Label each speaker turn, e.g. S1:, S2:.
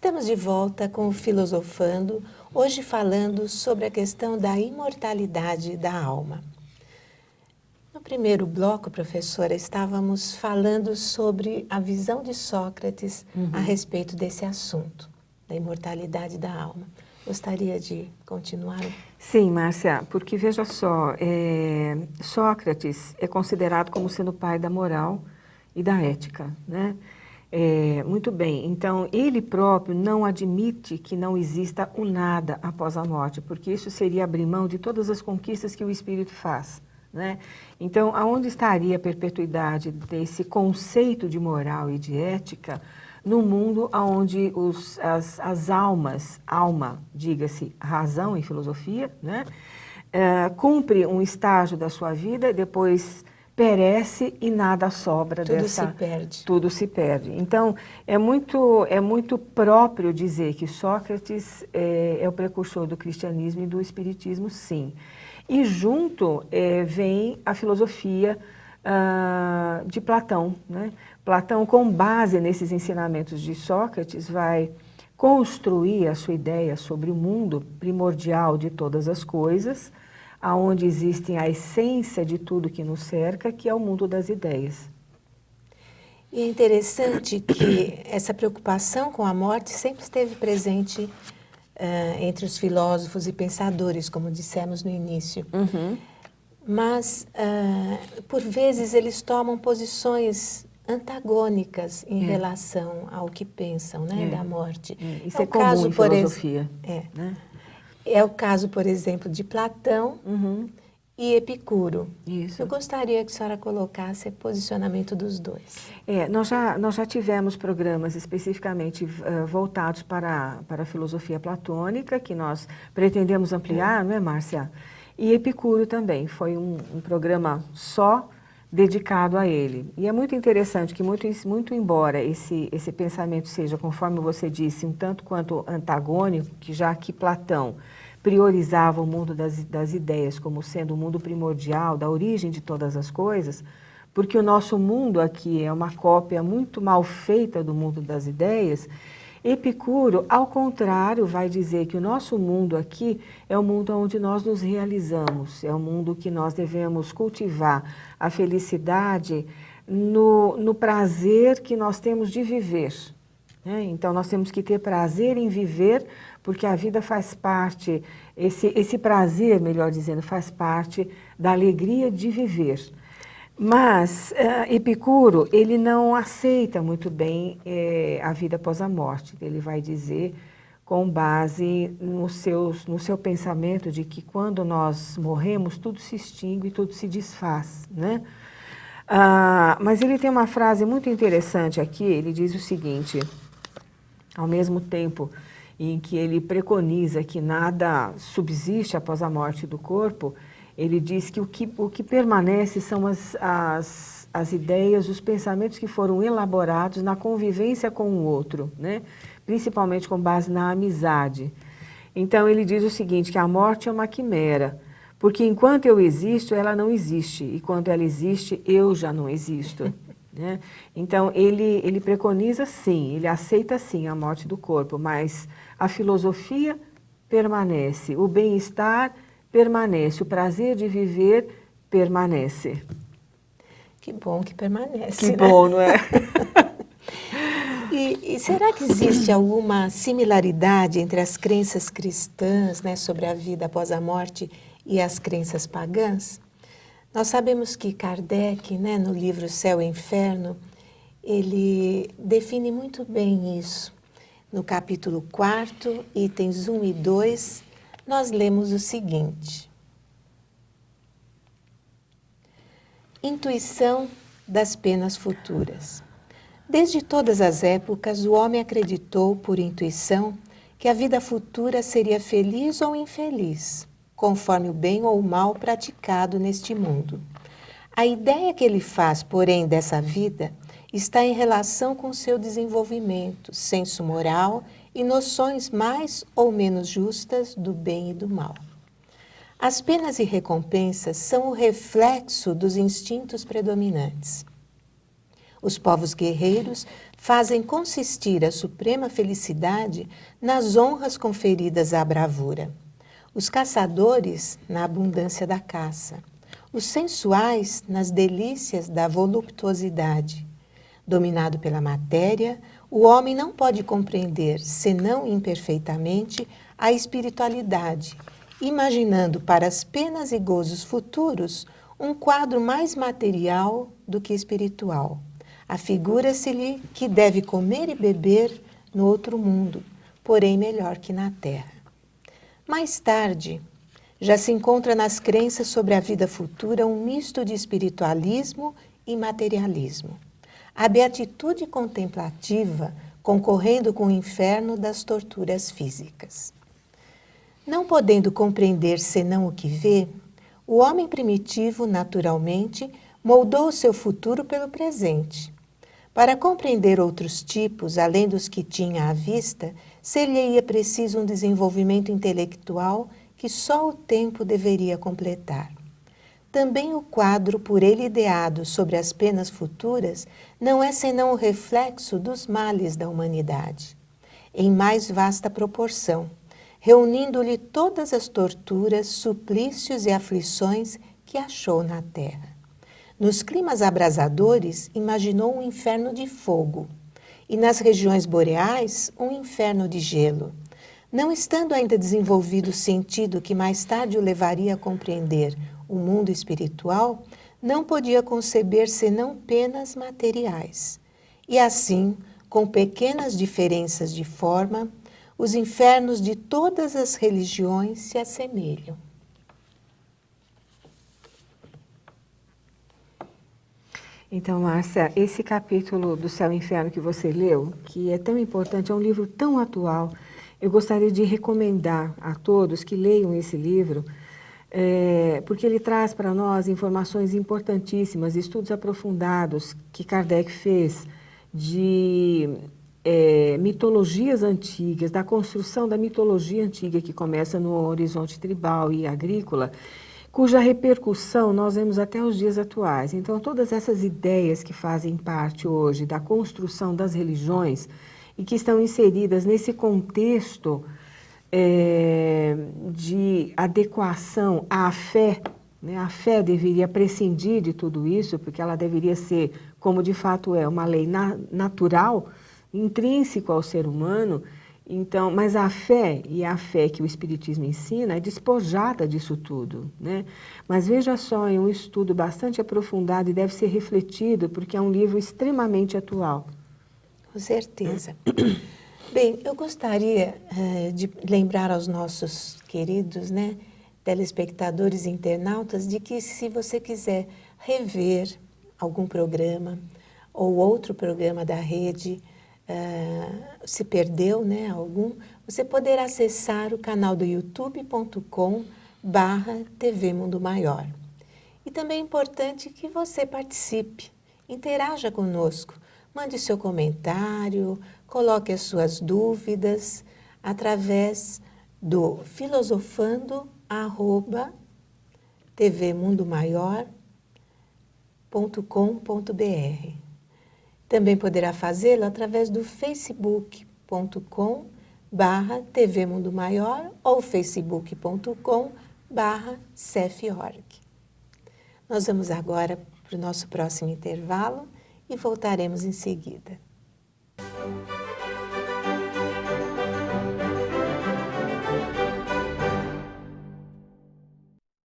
S1: Estamos de volta com o Filosofando, hoje falando sobre a questão da imortalidade da alma. No primeiro bloco, professora, estávamos falando sobre a visão de Sócrates a respeito desse assunto, da imortalidade da alma. Gostaria de continuar?
S2: Sim, Márcia, porque veja só, Sócrates é considerado como sendo o pai da moral e da ética, né? Muito bem, então ele próprio não admite que não exista o nada após a morte, porque isso seria abrir mão de todas as conquistas que o espírito faz, né? Então, aonde estaria a perpetuidade desse conceito de moral e de ética no mundo onde as almas, alma, diga-se, razão e filosofia, né? Cumpre um estágio da sua vida e depois perece e nada sobra
S1: Tudo
S2: dessa...
S1: se perde.
S2: Tudo se perde. Então, é muito próprio dizer que Sócrates é o precursor do cristianismo e do espiritismo, sim. E junto vem a filosofia de Platão, né? Platão, com base nesses ensinamentos de Sócrates, vai construir a sua ideia sobre o mundo primordial de todas as coisas, aonde existem a essência de tudo que nos cerca, que é o mundo das ideias.
S1: E é interessante que essa preocupação com a morte sempre esteve presente entre os filósofos e pensadores, como dissemos no início. Mas, por vezes, eles tomam posições antagônicas em relação ao que pensam, né, da morte.
S2: Isso é comum em filosofia. Né?
S1: É o caso, por exemplo, de Platão e Epicuro.
S2: Isso.
S1: Eu gostaria que a senhora colocasse o posicionamento dos dois.
S2: Nós já tivemos programas especificamente voltados para a filosofia platônica, que nós pretendemos ampliar, não é, Márcia? E Epicuro também, foi um programa só dedicado a ele. E é muito interessante que, muito embora esse pensamento seja, conforme você disse, um tanto quanto antagônico, que já que Platão priorizava o mundo das ideias como sendo o mundo primordial, da origem de todas as coisas, porque o nosso mundo aqui é uma cópia muito mal feita do mundo das ideias, Epicuro, ao contrário, vai dizer que o nosso mundo aqui é o mundo onde nós nos realizamos, é o mundo que nós devemos cultivar a felicidade no prazer que nós temos de viver. Né? Então, nós temos que ter prazer em viver, porque a vida faz parte, esse prazer, melhor dizendo, faz parte da alegria de viver. Mas Epicuro, ele não aceita muito bem a vida após a morte. Ele vai dizer, com base no seu pensamento de que quando nós morremos, tudo se extingue e tudo se desfaz, né? Mas ele tem uma frase muito interessante aqui, ele diz o seguinte: ao mesmo tempo em que ele preconiza que nada subsiste após a morte do corpo, ele diz que o que permanece são as ideias, os pensamentos que foram elaborados na convivência com o outro, né? Principalmente com base na amizade. Então ele diz o seguinte, que a morte é uma quimera, porque enquanto eu existo, ela não existe, e quando ela existe, eu já não existo. Né? Então ele preconiza sim, ele aceita sim a morte do corpo, mas a filosofia permanece, o bem-estar permanece, o prazer de viver permanece.
S1: Que bom que permanece,
S2: Que
S1: né?
S2: bom, não é?
S1: E será que existe alguma similaridade entre as crenças cristãs, né, sobre a vida após a morte e as crenças pagãs? Nós sabemos que Kardec, né, no livro Céu e Inferno, ele define muito bem isso. No capítulo 4, itens 1 e 2, nós lemos o seguinte: Intuição das penas futuras. Desde todas as épocas, o homem acreditou, por intuição, que a vida futura seria feliz ou infeliz, conforme o bem ou o mal praticado neste mundo. A ideia que ele faz, porém, dessa vida está em relação com seu desenvolvimento, senso moral e noções mais ou menos justas do bem e do mal. As penas e recompensas são o reflexo dos instintos predominantes. Os povos guerreiros fazem consistir a suprema felicidade nas honras conferidas à bravura. Os caçadores, na abundância da caça. Os sensuais, nas delícias da voluptuosidade. Dominado pela matéria, o homem não pode compreender, senão imperfeitamente, a espiritualidade, imaginando para as penas e gozos futuros um quadro mais material do que espiritual. Afigura-se-lhe que deve comer e beber no outro mundo, porém melhor que na terra. Mais tarde, já se encontra nas crenças sobre a vida futura um misto de espiritualismo e materialismo. A beatitude contemplativa concorrendo com o inferno das torturas físicas. Não podendo compreender senão o que vê, o homem primitivo, naturalmente, moldou o seu futuro pelo presente. Para compreender outros tipos, além dos que tinha à vista, ser-lhe-ia preciso um desenvolvimento intelectual que só o tempo deveria completar. Também o quadro por ele ideado sobre as penas futuras não é senão o reflexo dos males da humanidade, em mais vasta proporção, reunindo-lhe todas as torturas, suplícios e aflições que achou na terra. Nos climas abrasadores, imaginou um inferno de fogo, e nas regiões boreais, um inferno de gelo. Não estando ainda desenvolvido o sentido que mais tarde o levaria a compreender o mundo espiritual, não podia conceber senão penas materiais. E assim, com pequenas diferenças de forma, os infernos de todas as religiões se assemelham.
S2: Então, Márcia, esse capítulo do Céu e Inferno que você leu, que é tão importante, é um livro tão atual, eu gostaria de recomendar a todos que leiam esse livro, porque ele traz para nós informações importantíssimas, estudos aprofundados que Kardec fez de mitologias antigas, da construção da mitologia antiga que começa no horizonte tribal e agrícola, cuja repercussão nós vemos até os dias atuais. Então, todas essas ideias que fazem parte hoje da construção das religiões e que estão inseridas nesse contexto de adequação à fé, né? A fé deveria prescindir de tudo isso, porque ela deveria ser, como de fato é, uma lei natural, intrínseca ao ser humano. Então, mas a fé, e a fé que o Espiritismo ensina, é despojada disso tudo, né? Mas veja só, é um estudo bastante aprofundado e deve ser refletido, porque é um livro extremamente atual.
S1: Com certeza. Bem, eu gostaria de lembrar aos nossos queridos, né, telespectadores e internautas, de que se você quiser rever algum programa ou outro programa da rede, se perdeu, né, algum, você poderá acessar o canal do youtube.com/TV Mundo Maior. E também é importante que você participe, interaja conosco, mande seu comentário, coloque as suas dúvidas através do filosofando@tvmundomaior.com.br. Também poderá fazê-lo através do facebook.com/TV Mundo Maior ou facebook.com/ceforg. Nós vamos agora para o nosso próximo intervalo e voltaremos em seguida.